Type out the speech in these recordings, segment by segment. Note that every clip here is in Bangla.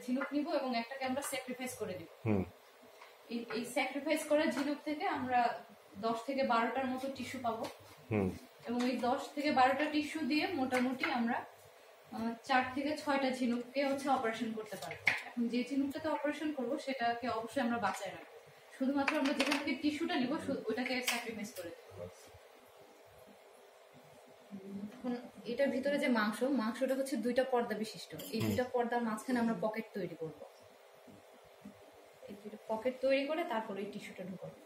ঝিনুক নিব এবং একটাকে আমরা স্যাক্রিফাইস করে দিব। এই স্যাক্রিফাইস করা ঝিনুক থেকে আমরা 10 থেকে 12টার মতো টিস্যু পাবো এবং এই 10 থেকে 12টা টিস্যু দিয়ে মোটামুটি আমরা 4 থেকে 6টা ঝিনুককে অপারেশন করতে পারবো। এখন যে ঝিনুকটাতে অপারেশন করব সেটাকে অবশ্যই আমরা বাঁচায় রাখবো, শুধুমাত্র আমরা যেখান থেকে টিস্যুটা নিব ওটাকে স্যাক্রিফাইস করে দেব। এখন এটার ভিতরে যে মাংসটা হচ্ছে 2টা পর্দা বিশিষ্ট। এই 2টা পর্দার মাঝখানে আমরা পকেট তৈরি করব। এই 2টা পকেট তৈরি করে তারপর এই টিস্যুটা ঢুকাবো।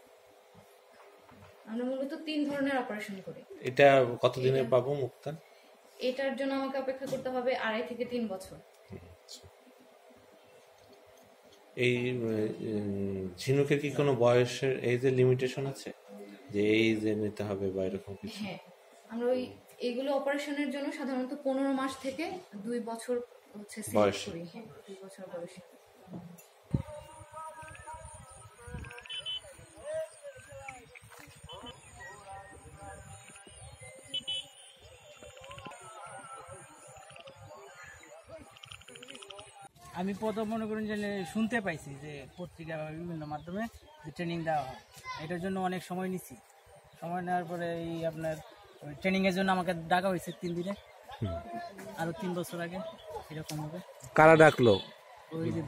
আমরা মূলত 3 ধরনের অপারেশন করি। এটা কতদিনে পাবো মুক্তা? এটার জন্য আমাকে অপেক্ষা করতে হবে 2.5 থেকে 3 বছর। এই ঝিনুকের কি কোনো বয়সের এজের লিমিটেশন আছে, যে এই যে নিতে হবে বা এরকম কিছু? হ্যাঁ, আমরা এইগুলো অপারেশনের জন্য সাধারণত 15 মাস থেকে 2 বছর সিলেক্ট করি। হ্যাঁ, 2 বছর বয়সে। আমি প্রথম মনে করেন যে শুনতে পাইছি যে পত্রিকা বা বিভিন্ন মাধ্যমে যে ট্রেনিং দেওয়া হয়, এটার জন্য অনেক সময় নিচ্ছি। সময় নেওয়ার পরে এই আপনার ট্রেনিংয়ের জন্য আমাকে ডাকা হয়েছে 3 দিনে, আরও 3 বছর আগে এরকম হবে। কারা ডাকলো? ওই যে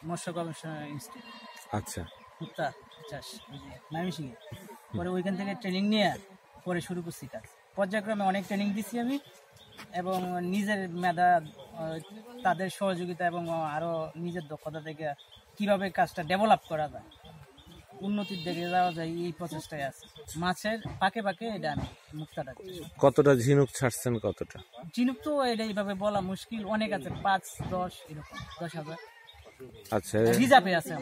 মৎস্য গবেষণা ইনস্টিটিউট। আচ্ছা, মুক্তা চাষ ওই যে ময়মনসিংহে। পরে ওইখান থেকে ট্রেনিং নিয়ে পরে শুরু করছি কাজ। পর্যায়ক্রমে অনেক ট্রেনিং দিচ্ছি আমি, এবং নিজের মেধা, তাদের সহযোগিতা এবং আরও নিজের দক্ষতা থেকে কিভাবে কাজটা ডেভেলপ করা যায়, উন্নতির দিকে যাওয়া যায়, এই প্রচেষ্টায় আছে। মাছের পাকে পাকে এটা আমি মুক্তাটা। কতটা ঝিনুক ছাড়ছেন? কতটা ঝিনুক তো এটা এইভাবে বলা মুশকিল, অনেক আছে, 5-10 এরকম, 10,000। আচ্ছা, রিজার্ভে আছে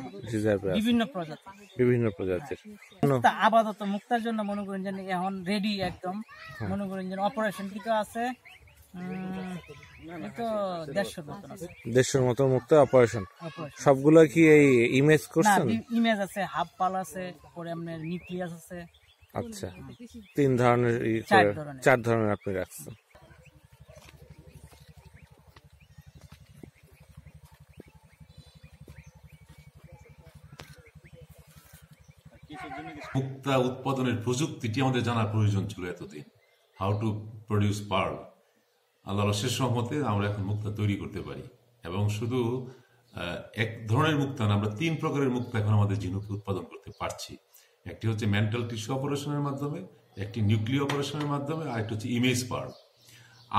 বিভিন্ন প্রজাতির। আপাতত মুক্তার জন্য মনে করেন যে এখন রেডি একদম, মনে করেন যে অপারেশন কিছু আছে 150 মতো মুক্তা অপারেশন। সবগুলো কি এই ইমেজ করছেন? ইমেজ আছে, হাফ পাল আছে, পরে আপনার নিউক্লিয়াস আছে। আচ্ছা, 3 ধরনের 4 ধরনের আপনি রাখছেন। মুক্তা উৎপাদনের প্রযুক্তিটি আমাদের জানার প্রয়োজন ছিল এতদিন। How to produce pearl. আল্লাহর অশেষ রহমতে আমরা এখন মুক্তা তৈরি করতে পারি, এবং শুধু এক ধরনের মুক্তা না, আমরা 3 প্রকারের মুক্তা এখন আমাদের ঝিনুকে উৎপাদন করতে পারছি। একটি হচ্ছে মেন্টাল টিস্যু অপারেশনের মাধ্যমে, একটি নিউক্লিয় অপারেশনের মাধ্যমে, আর একটি হচ্ছে ইমেজ পার্ল।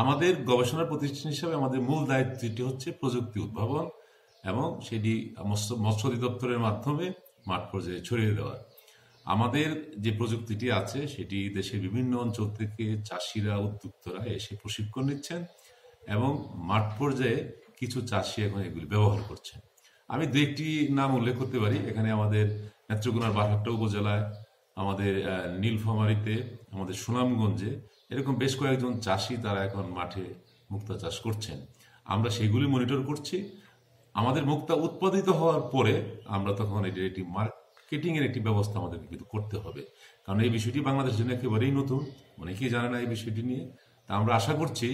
আমাদের গবেষণা প্রতিষ্ঠান হিসাবে আমাদের মূল দায়িত্বটি হচ্ছে প্রযুক্তি উদ্ভাবন এবং সেটি মৎস্য অধিদপ্তরের মাধ্যমে মাঠ পর্যায়ে ছড়িয়ে দেওয়া। আমাদের যে প্রযুক্তিটি আছে সেটি দেশের বিভিন্ন অঞ্চল থেকে চাষিরা, উদ্যোক্তারা এসে প্রশিক্ষণ নিচ্ছেন এবং মাঠ পর্যায়ে কিছু চাষি এখন এগুলি ব্যবহার করছেন। আমি 2-1টি নাম উল্লেখ করতে পারি। এখানে আমাদের নেত্রকোনার বারহাট্টা উপজেলায়, আমাদের নীলফামারীতে, আমাদের সুনামগঞ্জে এরকম বেশ কয়েকজন চাষি তারা এখন মাঠে মুক্তা চাষ করছেন। আমরা সেগুলি মনিটর করছি। আমাদের মুক্তা উৎপাদিত হওয়ার পরে আমরা তখন এটি মার্কেটিং এর একটি ব্যবস্থা আমাদেরকে কিন্তু করতে হবে, কারণ এই বিষয়টি বাংলাদেশের জন্য একেবারেই নতুন, অনেকেই জানে না এই বিষয়টি নিয়ে। তা আমরা আশা করছি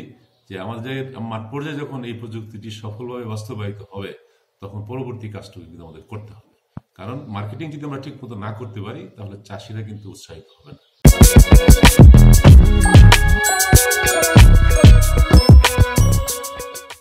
যে আমাদের মাঠ পর্যায়ে যখন এই প্রযুক্তিটি সফলভাবে বাস্তবায়িত হবে তখন পরবর্তী কাজটুকু কিন্তু আমাদের করতে হবে, কারণ মার্কেটিং যদি আমরা ঠিক মতো না করতে পারি তাহলে চাষিরা কিন্তু উৎসাহিত হবে না।